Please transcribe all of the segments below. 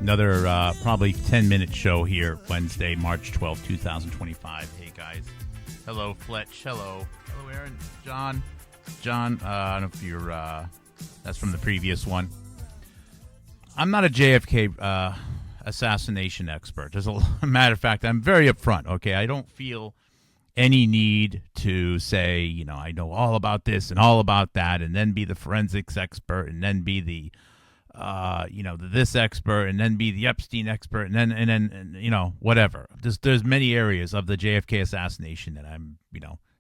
Another probably 10-minute show here, Wednesday, March 12, 2025. Hey, guys. Hello, Fletch. Hello, Aaron. John, I don't know if you're, that's from the previous one. I'm not a JFK assassination expert. As a matter of fact, I'm very upfront, okay? I don't feel any need to say, I know all about this and all about that, and then be the forensics expert, and then be the this expert, and then be the Epstein expert, and then whatever. There's many areas of the JFK assassination that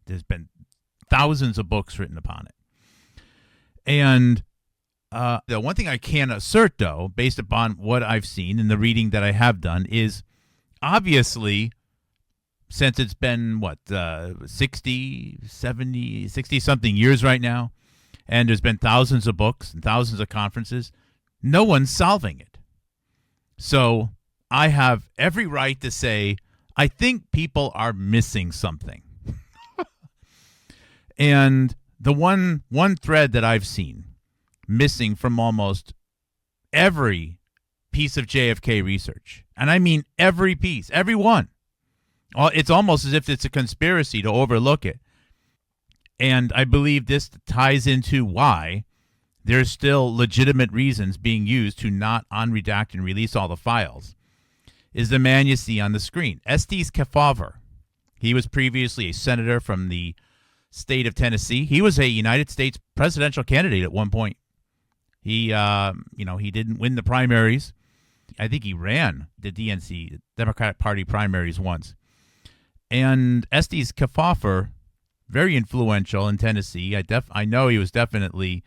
there's been thousands of books written upon it. And the one thing I can assert, though, based upon what I've seen and the reading that I have done, is obviously, since it's been, 60, 70, 60-something years right now, and there's been thousands of books and thousands of conferences, no one's solving it. So I have every right to say, I think people are missing something. And the one thread that I've seen missing from almost every piece of JFK research, and I mean every piece, every one, it's almost as if it's a conspiracy to overlook it. And I believe this ties into why there's still legitimate reasons being used to not unredact and release all the files, is the man you see on the screen, Estes Kefauver. He was previously a senator from the state of Tennessee. He was a United States presidential candidate at one point. He didn't win the primaries. I think he ran the DNC, Democratic Party primaries once. And Estes Kefauver, very influential in Tennessee. I know he was definitely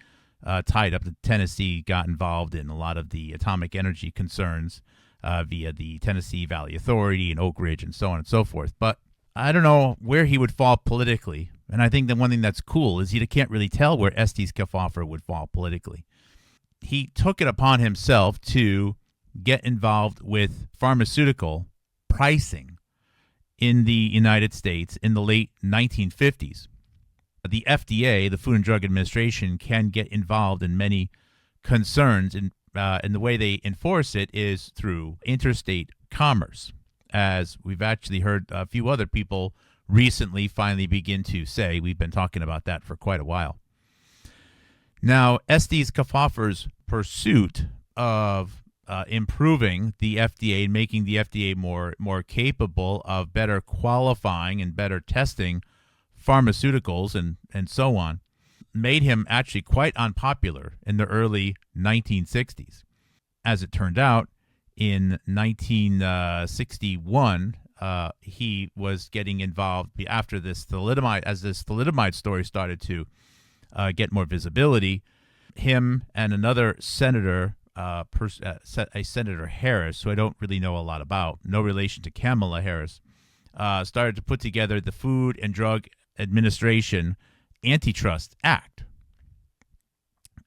tied up. Tennessee got involved in a lot of the atomic energy concerns via the Tennessee Valley Authority and Oak Ridge and so on and so forth. But I don't know where he would fall politically. And I think the one thing that's cool is you can't really tell where Estes Kefauver would fall politically. He took it upon himself to get involved with pharmaceutical pricing in the United States in the late 1950s. The FDA, the Food and Drug Administration, can get involved in many concerns, and the way they enforce it is through interstate commerce, as we've actually heard a few other people recently finally begin to say. We've been talking about that for quite a while. Now, Estes Kefauver's pursuit of improving the FDA and making the FDA more capable of better qualifying and better testing pharmaceuticals and so on made him actually quite unpopular in the early 1960s. As it turned out, in 1961, he was getting involved after this thalidomide, as this thalidomide story started to get more visibility. Him and another senator, a Senator Harris, who I don't really know a lot about, no relation to Kamala Harris, started to put together the Food and Drug Administration Antitrust Act.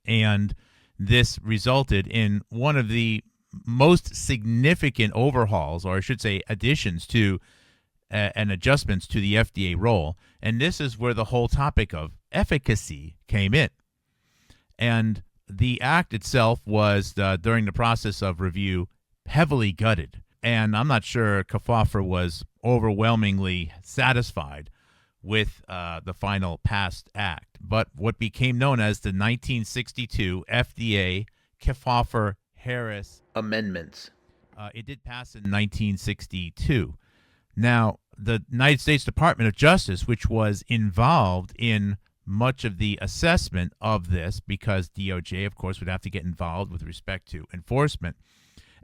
And this resulted in one of the most significant overhauls, or I should say additions to and adjustments to the FDA role. And this is where the whole topic of efficacy came in. And the act itself was, during the process of review, heavily gutted. And I'm not sure Kefauver was overwhelmingly satisfied with the final passed act. But what became known as the 1962 FDA Kefauver-Harris Amendments. It did pass in 1962. Now, the United States Department of Justice, which was involved in much of the assessment of this, because DOJ, of course, would have to get involved with respect to enforcement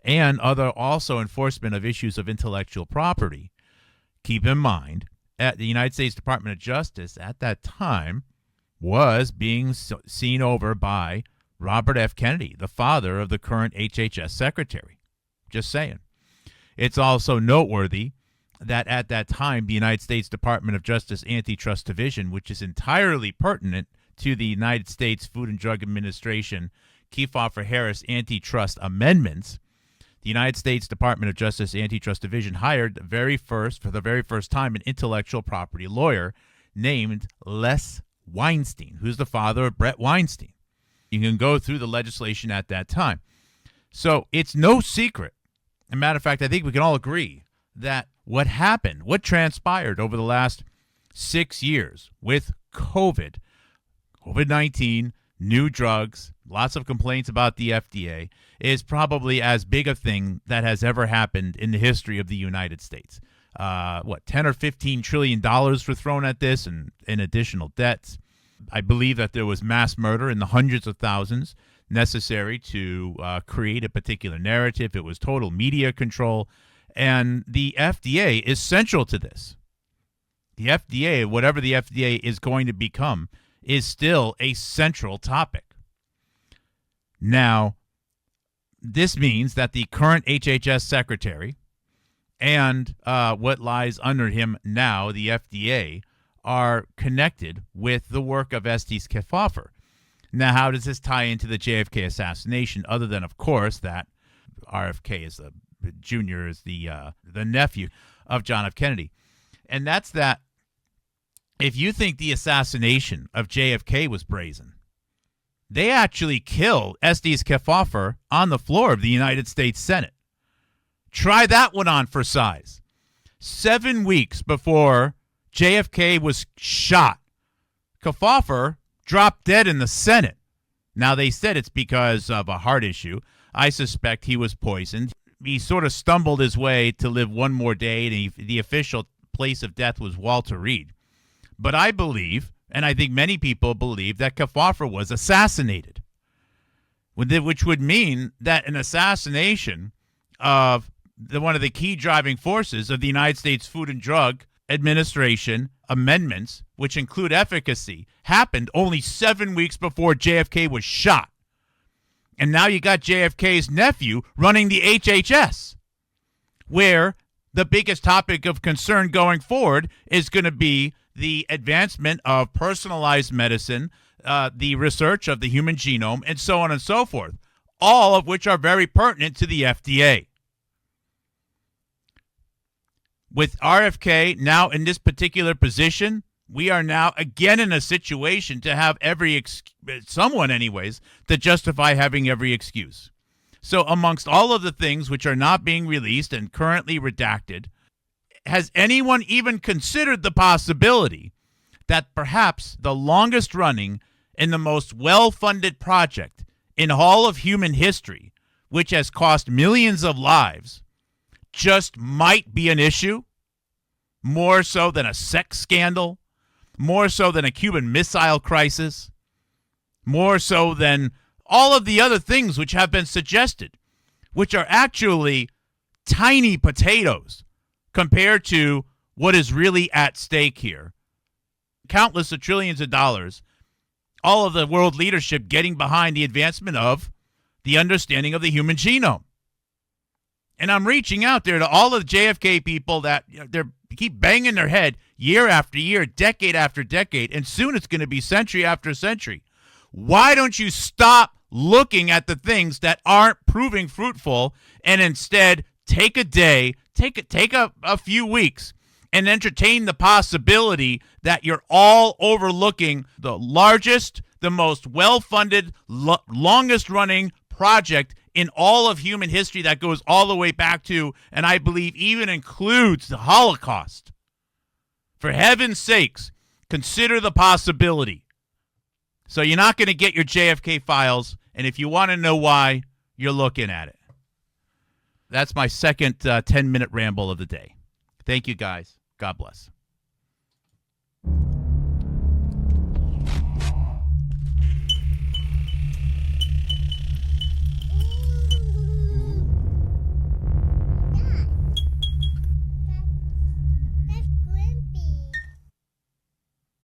and also enforcement of issues of intellectual property. Keep in mind, at the United States Department of Justice at that time was being seen over by Robert F. Kennedy, the father of the current HHS secretary. Just saying. It's also noteworthy that at that time, the United States Department of Justice Antitrust Division, which is entirely pertinent to the United States Food and Drug Administration Kefauver-Harris antitrust amendments, the United States Department of Justice Antitrust Division hired for the very first time, an intellectual property lawyer named Les Weinstein, who's the father of Brett Weinstein. You can go through the legislation at that time. So it's no secret As a matter of fact, I think we can all agree that what happened, what transpired over the last 6 years with COVID-19, new drugs, lots of complaints about the FDA, is probably as big a thing that has ever happened in the history of the United States. 10 or $15 trillion were thrown at this and in additional debts. I believe that there was mass murder in the hundreds of thousands necessary to create a particular narrative. It was total media control. And the FDA is central to this. The FDA, whatever the FDA is going to become, is still a central topic. Now, this means that the current HHS secretary and what lies under him now, the FDA, are connected with the work of Estes Kefauver. Now, how does this tie into the JFK assassination, other than, of course, that RFK is the Jr. is the nephew of John F. Kennedy? And that's that if you think the assassination of JFK was brazen, they actually killed Estes Kefauver on the floor of the United States Senate. Try that one on for size. 7 weeks before JFK was shot, Kefauver dropped dead in the Senate. Now, they said it's because of a heart issue. I suspect he was poisoned. He sort of stumbled his way to live one more day, and the official place of death was Walter Reed. But I believe, and I think many people believe, that Kefauver was assassinated, which would mean that an assassination of one of the key driving forces of the United States Food and Drug Administration amendments, which include efficacy, happened only 7 weeks before JFK was shot. And now you got JFK's nephew running the HHS, where the biggest topic of concern going forward is going to be the advancement of personalized medicine, the research of the human genome, and so on and so forth, all of which are very pertinent to the FDA. With RFK now in this particular position, we are now again in a situation to have someone anyways, to justify having every excuse. So amongst all of the things which are not being released and currently redacted, has anyone even considered the possibility that perhaps the longest running and the most well-funded project in all of human history, which has cost millions of lives, just might be an issue, more so than a sex scandal, more so than a Cuban Missile Crisis, more so than all of the other things which have been suggested, which are actually tiny potatoes compared to what is really at stake here. Countless of trillions of dollars, all of the world leadership getting behind the advancement of the understanding of the human genome. And I'm reaching out there to all of the JFK people that they keep banging their head year after year, decade after decade, and soon it's going to be century after century. Why don't you stop looking at the things that aren't proving fruitful and instead take a day, take a few weeks, and entertain the possibility that you're all overlooking the largest, the most well-funded, longest-running project in all of human history that goes all the way back to, and I believe even includes, the Holocaust. For heaven's sakes, consider the possibility. So you're not going to get your JFK files, and if you want to know why, you're looking at it. That's my second 10-minute ramble of the day. Thank you, guys. God bless.